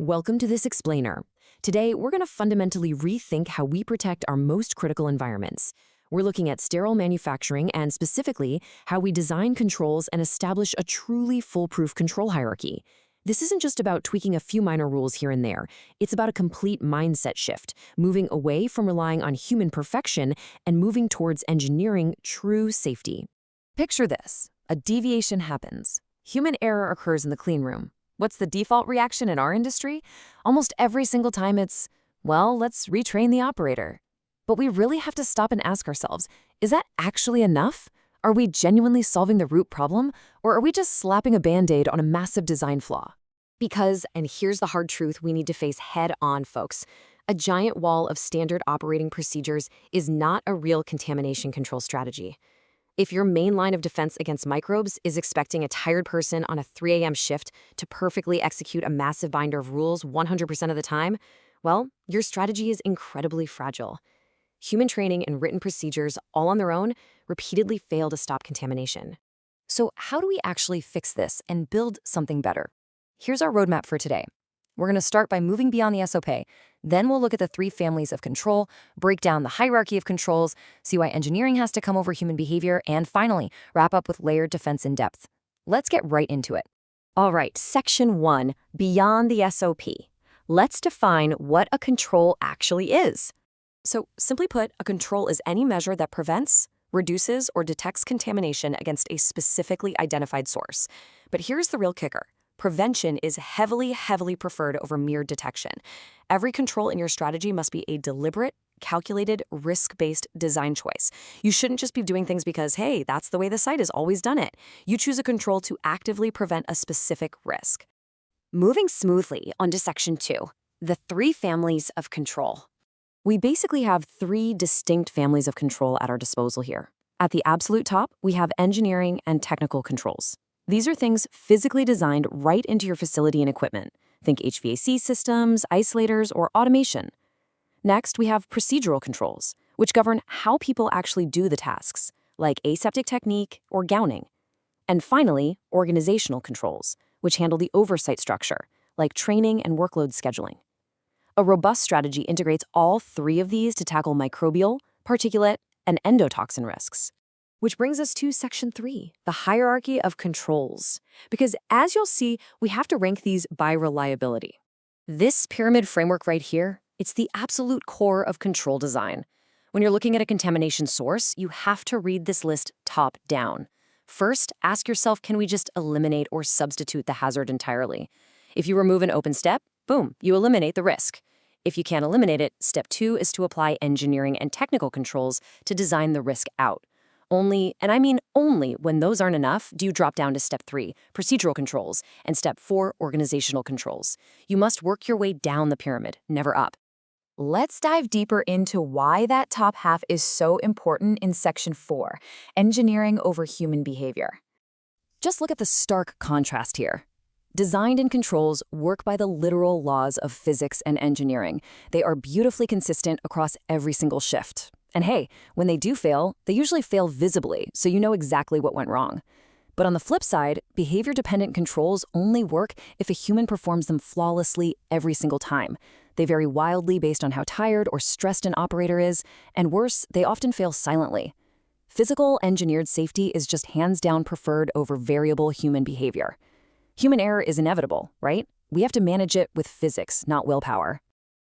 Welcome to This Explainer. Today, we're going to fundamentally rethink how we protect our most critical environments. We're looking at sterile manufacturing and specifically how we design controls and establish a truly foolproof control hierarchy. This isn't just about tweaking a few minor rules here and there. It's about a complete mindset shift, moving away from relying on human perfection and moving towards engineering true safety. Picture this. A deviation happens. Human error occurs in the clean room. What's the default reaction in our industry? Almost every single time it's, well, let's retrain the operator. But we really have to stop and ask ourselves, is that actually enough? Are we genuinely solving the root problem, or are we just slapping a Band-Aid on a massive design flaw? Because, and here's the hard truth we need to face head on, folks, a giant wall of standard operating procedures is not a real contamination control strategy. If your main line of defense against microbes is expecting a tired person on a 3 a.m. shift to perfectly execute a massive binder of rules 100% of the time, well, your strategy is incredibly fragile. Human training and written procedures, all on their own, repeatedly fail to stop contamination. So how do we actually fix this and build something better? Here's our roadmap for today. We're going to start by moving beyond the SOP. Then we'll look at the 3 families of control, break down the hierarchy of controls, see why engineering has to come over human behavior, and finally, wrap up with layered defense in depth. Let's get right into it. All right, Section 1, Beyond the SOP. Let's define what a control actually is. So, simply put, a control is any measure that prevents, reduces, or detects contamination against a specifically identified source. But here's the real kicker. Prevention is heavily preferred over mere detection. Every control in your strategy must be a deliberate, calculated, risk-based design choice. You shouldn't just be doing things because, hey, that's the way the site has always done it. You choose a control to actively prevent a specific risk. Moving smoothly onto Section 2, the 3 families of control. We basically have 3 distinct families of control at our disposal here. At the absolute top, we have engineering and technical controls. These are things physically designed right into your facility and equipment. Think HVAC systems, isolators, or automation. Next, we have procedural controls, which govern how people actually do the tasks, like aseptic technique or gowning. And finally, organizational controls, which handle the oversight structure, like training and workload scheduling. A robust strategy integrates all 3 of these to tackle microbial, particulate, and endotoxin risks. Which brings us to Section 3, the hierarchy of controls. Because as you'll see, we have to rank these by reliability. This pyramid framework right here, it's the absolute core of control design. When you're looking at a contamination source, you have to read this list top down. First, ask yourself, can we just eliminate or substitute the hazard entirely? If you remove an open step, boom, you eliminate the risk. If you can't eliminate it, step 2 is to apply engineering and technical controls to design the risk out. Only, and I mean only, when those aren't enough, do you drop down to step 3, procedural controls, and step 4, organizational controls. You must work your way down the pyramid, never up. Let's dive deeper into why that top half is so important in Section 4, engineering over human behavior. Just look at the stark contrast here. Designed in controls work by the literal laws of physics and engineering. They are beautifully consistent across every single shift. And hey, when they do fail, they usually fail visibly, so you know exactly what went wrong. But on the flip side, behavior-dependent controls only work if a human performs them flawlessly every single time. They vary wildly based on how tired or stressed an operator is, and worse, they often fail silently. Physical engineered safety is just hands down preferred over variable human behavior. Human error is inevitable, right? We have to manage it with physics, not willpower.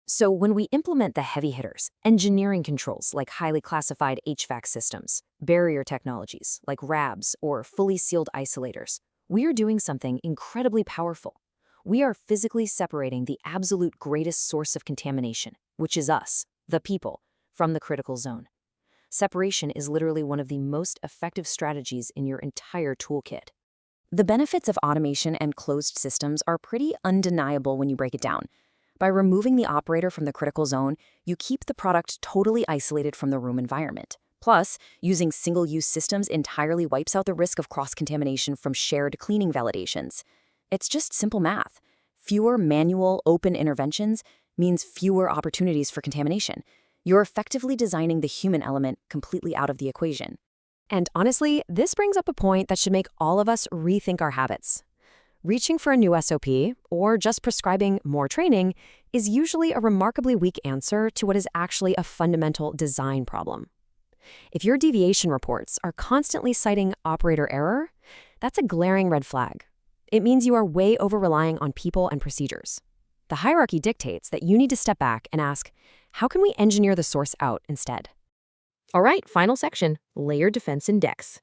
So when we implement the heavy hitters, engineering controls like highly classified HVAC systems, barrier technologies like RABs or fully sealed isolators, we are doing something incredibly powerful. We are physically separating the absolute greatest source of contamination, which is us, the people, from the critical zone. Separation is literally one of the most effective strategies in your entire toolkit. The benefits of automation and closed systems are pretty undeniable when you break it down. By removing the operator from the critical zone, you keep the product totally isolated from the room environment. Plus, using single-use systems entirely wipes out the risk of cross-contamination from shared cleaning validations. It's just simple math. Fewer manual, open interventions means fewer opportunities for contamination. You're effectively designing the human element completely out of the equation. And honestly, this brings up a point that should make all of us rethink our habits. Reaching for a new SOP, or just prescribing more training, is usually a remarkably weak answer to what is actually a fundamental design problem. If your deviation reports are constantly citing operator error, that's a glaring red flag. It means you are way over-relying on people and procedures. The hierarchy dictates that you need to step back and ask, how can we engineer the source out instead? All right, final section, layered defense index.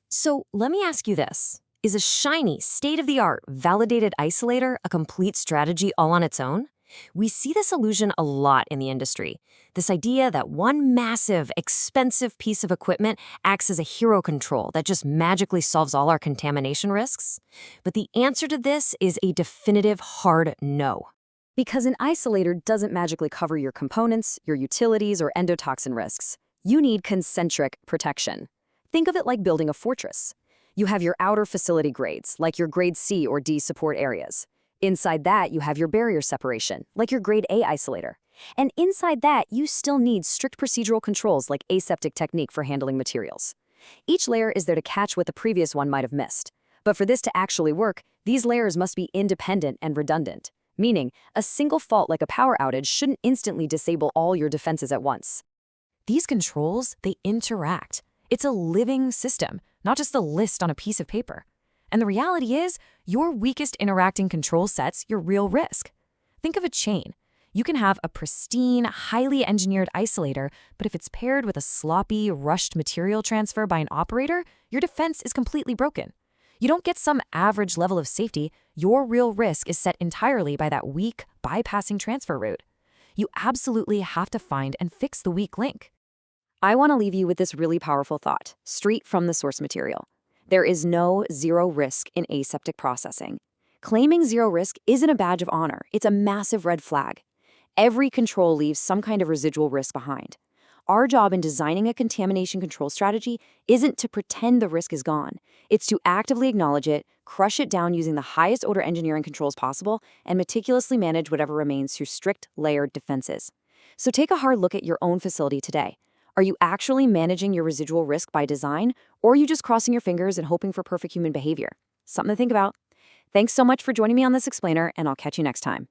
So let me ask you this. Is a shiny, state-of-the-art, validated isolator a complete strategy all on its own? We see this illusion a lot in the industry. This idea that one massive, expensive piece of equipment acts as a hero control that just magically solves all our contamination risks. But the answer to this is a definitive hard no. Because an isolator doesn't magically cover your components, your utilities, or endotoxin risks. You need concentric protection. Think of it like building a fortress. You have your outer facility grades, like your grade C or D support areas. Inside that, you have your barrier separation, like your grade A isolator. And inside that, you still need strict procedural controls like aseptic technique for handling materials. Each layer is there to catch what the previous one might have missed. But for this to actually work, these layers must be independent and redundant, meaning a single fault like a power outage shouldn't instantly disable all your defenses at once. These controls, they interact. It's a living system, not just a list on a piece of paper. And the reality is, your weakest interacting control sets your real risk. Think of a chain. You can have a pristine, highly engineered isolator, but if it's paired with a sloppy, rushed material transfer by an operator, your defense is completely broken. You don't get some average level of safety. Your real risk is set entirely by that weak, bypassing transfer route. You absolutely have to find and fix the weak link. I want to leave you with this really powerful thought, straight from the source material. There is no zero risk in aseptic processing. Claiming zero risk isn't a badge of honor. It's a massive red flag. Every control leaves some kind of residual risk behind. Our job in designing a contamination control strategy isn't to pretend the risk is gone. It's to actively acknowledge it, crush it down using the highest order engineering controls possible, and meticulously manage whatever remains through strict, layered defenses. So take a hard look at your own facility today. Are you actually managing your residual risk by design, or are you just crossing your fingers and hoping for perfect human behavior? Something to think about. Thanks so much for joining me on this explainer, and I'll catch you next time.